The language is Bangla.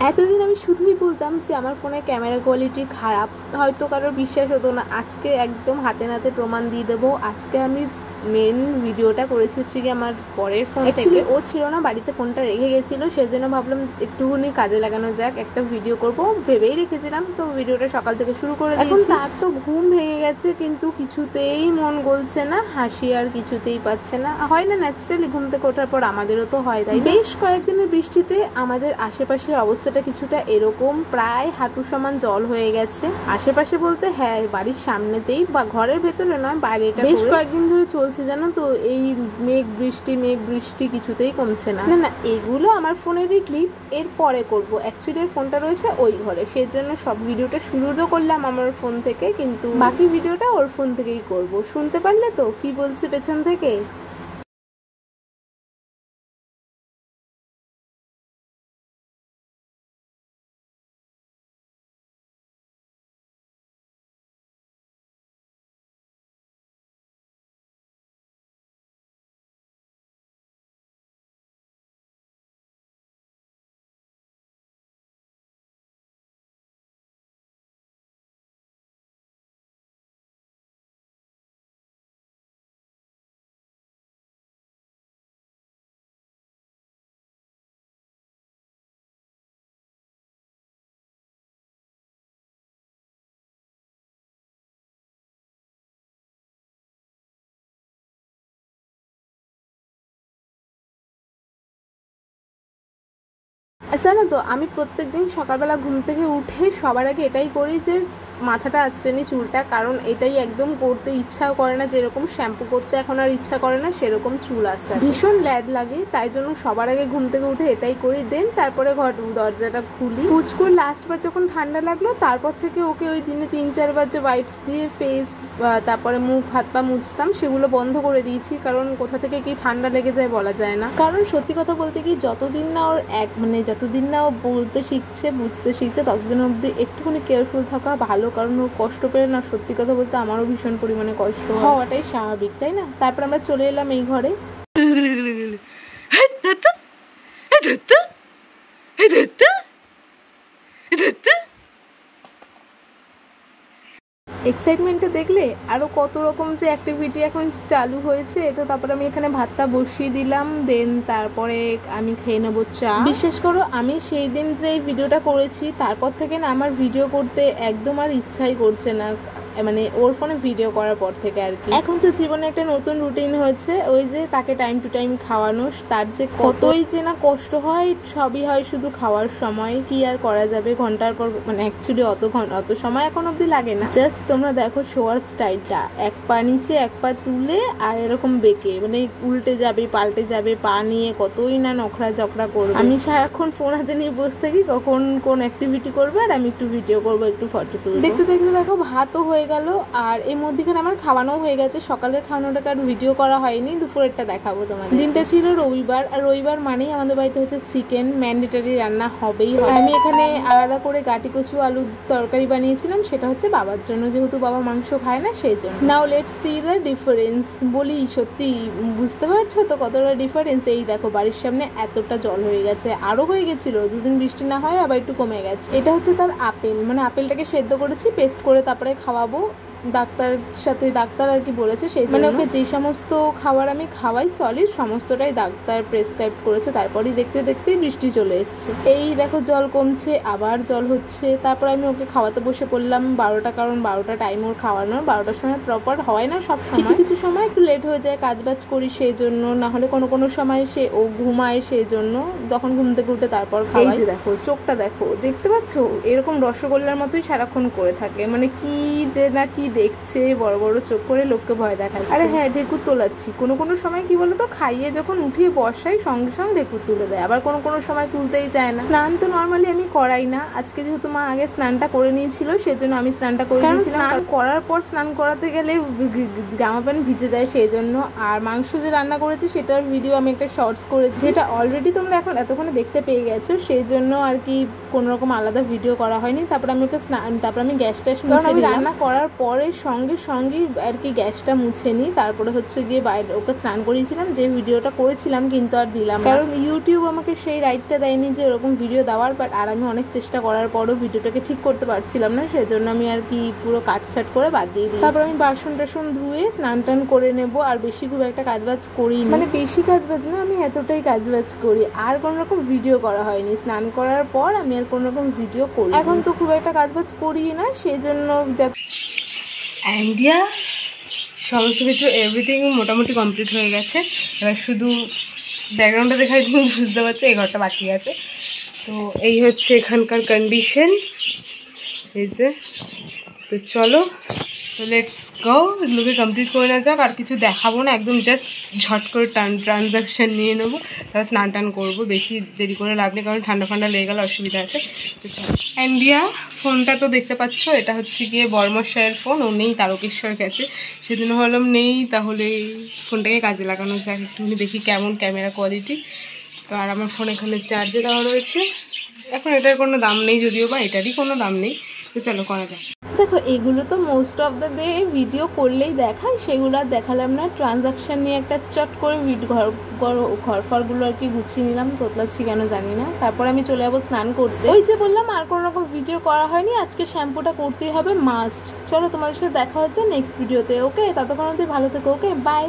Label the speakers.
Speaker 1: এতদিন আমি শুধুই বলতাম যে আমার ফোনের ক্যামেরা কোয়ালিটি খারাপ, হয়তো কারোর বিশ্বাস হতো না। আজকে একদম হাতে নাতে প্রমাণ দিয়ে দেবো। আজকে আমি মেন ভিডিওটা করেছি হচ্ছে কি আমার পরের ফোন থেকে। ও ছিল না বাড়িতে, ফোনটা রেখে গেছিলো, সেজন্য ভাবলাম একটুখানি কাজে লাগানো যাক, একটা ভিডিও করব ভেবেই রেখেছিলাম। তো ভিডিওটা সকাল থেকে শুরু করে দিয়েছি। তার তো ঘুম ভেঙে গেছে, কিন্তু কিছুতেই মন গলছে না, হাসি আর কিছুতেই পাচ্ছে না। হয় না ন্যাচারালি ঘুম থেকে ওঠার পর, আমাদেরও তো হয় তাই। বেশ কয়েকদিনের বৃষ্টিতে আমাদের আশেপাশের অবস্থাটা কিছুটা এরকম, প্রায় হাঁটু সমান জল হয়ে গেছে। আশেপাশে বলতে হ্যাঁ, বাড়ির সামনেতেই, বা ঘরের ভেতরে নয়, বাইরেটা। বেশ কয়েকদিন ধরে চলছে জানো তো এই মেঘ বৃষ্টি কিছুতেই কমছে না। না এগুলো আমার ফোনেরই ক্লিপ, এর পরে করবো। অ্যাকচুয়ালি ফোনটা রয়েছে ওই ঘরে, সেই জন্য সব ভিডিওটা শুরু তো করলাম আমার ফোন থেকে, কিন্তু বাকি ভিডিওটা ওর ফোন থেকেই করব। শুনতে পারলে তো কি বলছে পেছন থেকে? জানো তো আমি প্রত্যেকদিন সকালবেলা ঘুম থেকে উঠে সবার আগে এটাই করি যে মাথাটা আঁচড়ে নিই চুলটা, কারণ এটাই একদম করতে ইচ্ছাও করে না। যেরকম শ্যাম্পু করতে এখন আর ইচ্ছা করে না, সেরকম চুল আঁচড়া ভীষণ ল্যাদ লাগে। তাই জন্য সবার আগে ঘুম থেকে উঠে এটাই করি। দেন তারপরে দরজাটা খুলি। পুচকুর লাস্টবার যখন ঠান্ডা লাগলো, তারপর থেকে ওকে ওই দিনে 3-4 বার যে ওয়াইপস দিয়ে ফেস তারপরে মুখ হাত পা মুছতাম, সেগুলো বন্ধ করে দিয়েছি। কারণ কোথা থেকে কি ঠান্ডা লেগে যায় বলা যায় না। কারণ সত্যি কথা বলতে কি, যতদিন না ওর যতদিন না ও বলতে শিখছে, বুঝতে শিখছে, ততদিন অবধি একটুখানি কেয়ারফুল থাকা ভালো। কারণ ওর কষ্ট পেলে না, সত্যি কথা বলতে আমারও ভীষণ পরিমাণে কষ্ট হওয়াটাই স্বাভাবিক, তাই না? তারপর আমরা চলে এলাম এই ঘরে। এক্সাইটমেন্টটা দেখলে, আরও কত রকম যে অ্যাক্টিভিটি এখন চালু হয়েছে। তো তারপরে আমি এখানে ভাতটা বসিয়ে দিলাম। দেন তারপরে আমি খেয়ে নেবো চা। বিশ্বাস করো, আমি সেই দিন যে ভিডিওটা করেছি, তারপর থেকে না আমার ভিডিও করতে একদম আর ইচ্ছাই করছে না, মানে ওর ফোনে ভিডিও করার পর থেকে আর কি। এখন তো জীবনে একটা নতুন রুটিন হয়েছে, ওই যে তাকে টাইম টু টাইম খাওয়ানো। তার যে কতই যে না কষ্ট হয়, সবই হয় শুধু খাওয়ার সময়। কি আর করা যাবে, ঘন্টার পর, মানে অ্যাকচুয়ালি অত সময় এখন অবধি লাগে না। জাস্ট তোমরা দেখো শোয়ার স্টাইলটা, এক পা নিচে এক পা তুলে আর এরকম বেঁকে, মানে উল্টে যাবে পাল্টে যাবে, পা নিয়ে কতই না নখরা ঝকড়া করবে। আমি সারাক্ষণ ফোন হাতে নিয়ে বসে থাকি, কখন কোন অ্যাক্টিভিটি করবে আর আমি একটু ভিডিও করবো, একটু ফটো তুলবো। দেখতে দেখতে দেখো ভাতও হয়ে গেল, আর এই মধ্যেখানে আমার খাওয়ানো হয়ে গেছে। সকালের খাওয়ানোটাকে আর ভিডিও করা হয়নি, দুপুরেরটা দেখাবো তোমাদের। দিনটা ছিল রবিবার, আর রবিবার মানেই আমাদের বাড়িতে হচ্ছে চিকেন, ম্যান্ডেটরি রান্না হবেই হয়। আমি এখানে আলাদা করে গাটি কচু আলুর তরকারি বানিয়েছিলাম, সেটা হচ্ছে বাবার জন্য, যেহেতু বাবা মাংস খায় না সেই জন্য। Now let's see the difference. বলি সত্যি বুঝতে পারছো তো কতটা ডিফারেন্স? এই দেখো বাড়ির সামনে এতটা জল হয়ে গেছে, আরো হয়ে গেছিল, দুদিন বৃষ্টি না হয় আবার একটু কমে গেছে। এটা হচ্ছে তার আপেল, মানে আপেলটাকে সেদ্ধ করেছি, পেস্ট করে তারপরে খাওয়াবো। ডাক্তার আর কি বলেছে, সেই মানে ওকে যে সমস্ত খাবার আমি খাওয়াই সলিড, সমস্তটাই ডাক্তার প্রেসক্রাইব করেছে। তারপরেই দেখতে দেখতেই বৃষ্টি চলে এসছে। এই দেখো জল কমছে, আবার জল হচ্ছে। তারপর আমি ওকে খাওয়াতে বসে পড়লাম 12টা, কারণ 12টা টাইম ওর খাওয়ানোর। 12টার সময় প্রপার হয় না সব সময়, কিছু সময় একটু লেট হয়ে যায়, কাজবাজ করি সেই জন্য, না হলে কোনো সময় সে ও ঘুমায় সেই জন্য, তখন ঘুম থেকে উঠে তারপর খাওয়াই। এই যে দেখো চোখটা দেখো, দেখতে পাচ্ছ এরকম রসগোল্লার মতোই সারাক্ষণ করে থাকে, মানে কি যে না কি দেখছে, বড় বড় চোখ করে লোককে ভয় দেখাচ্ছে। আরে হ্যাঁ, ঢেকুর তোলাচ্ছি। কোনো সময় কি বলতো, খাইয়ে যখন উঠিয়ে বসাই সঙ্গে সঙ্গে ঢেকুর তুলে দেয়, আবার কোনো সময় তুলতেই চায় না। স্নান তো নর্মালি আমি করাই না, আজকে যেহেতু মা আগে স্নানটা করে নিয়েছিল সেজন্য আমি স্নানটা করে দিয়েছিলাম। স্নান করার পর স্নান করাতে গেলে জামা প্যান্ট ভিজে যায় সেই জন্য। আর মাংস যে রান্না করেছি সেটার ভিডিও আমি একটা শর্টস করেছি, যেটা অলরেডি তোমরা এখন এতক্ষণে দেখতে পেয়ে গেছো, সেই জন্য আর কি কোনোরকম আলাদা ভিডিও করা হয়নি। তারপর আমি ওকে তারপর আমি গ্যাসটা মুছে রান্না করার পর তারপরে সঙ্গে সঙ্গেই আর কি গ্যাসটা মুছে নিই। তারপরে হচ্ছে গিয়ে বাইরে ওকে স্নান করিয়েছিলাম, যে ভিডিওটা করেছিলাম কিন্তু আর দিলাম, কারণ ইউটিউব আমাকে সেই রাইটটা দেয়নি যে এরকম ভিডিও দেওয়ার। বাট আর আমি অনেক চেষ্টা করার পরও ভিডিওটাকে ঠিক করতে পারছিলাম না, সেজন্য আমি আর কি পুরো কাটছাট করে বাদ দিয়ে দিই। তারপর আমি বাসন টাসন ধুয়ে স্নান টান করে নেব। আর বেশি খুব একটা কাজবাজ করি, মানে বেশি কাজবাজ না, আমি এতটাই কাজবাজ করি। আর কোনো রকম ভিডিও করা হয়নি, স্নান করার পর আমি আর কোনো রকম ভিডিও করি। এখন তো খুব একটা কাজবাজ করি না, সেই জন্য
Speaker 2: আইডিয়া সমস্ত কিছু এভরিথিং মোটামুটি কমপ্লিট হয়ে গেছে। এবার শুধু ব্যাকগ্রাউন্ডটা দেখাই তুমি বুঝতে পারছো, এই ঘরটা বাকি আছে। তো এই হচ্ছে এখানকার কন্ডিশন, এই যে। তো চলো, তো লেটস গো, এগুলোকে কমপ্লিট করে নেওয়া যাক। আর কিছু দেখাবো না, একদম জাস্ট ঝট করে ট্রানজাকশান নিয়ে নেবো, তারপর স্নান টান করবো। বেশি দেরি করে লাভ নেই, কারণ ঠান্ডা ফান্ডা লেগে গেলে অসুবিধা আছে। তো চলো। ইন্ডিয়া ফোনটা তো দেখতে পাচ্ছ, এটা হচ্ছে গিয়ে বর্মশায়ের ফোন, ও নেই, তারকেশ্বর গেছে। সেদিন ভাবলাম নেই, তাহলে ফোনটাকে কাজে লাগানো যাক, একটুখানি দেখি কেমন ক্যামেরা কোয়ালিটি। তো আর আমার ফোন এখানে চার্জে দেওয়া রয়েছে। এখন এটার কোনো দাম নেই যদিও, বা এটারই কোনো দাম নেই। তো চলো করা যাক।
Speaker 1: দেখো এগুলো তো most of the day video করলেই দেখায়, সেগুলো আর দেখালাম না। ট্রানজাকশান নিয়ে একটা চট করে ঘরফরগুলো আর কি গুছিয়ে নিলাম, তোতলাচ্ছি কেন জানি না। তারপর আমি চলে যাবো স্নান করতে। ওই যে বললাম আর কোনো রকম ভিডিও করা হয়নি, আজকে শ্যাম্পুটা করতেই হবে মাস্ট। চলো তোমাদের সাথে দেখা হচ্ছে নেক্সট ভিডিওতে। ওকে, ততক্ষণ অবধি ভালো থেকো। ওকে, বাই।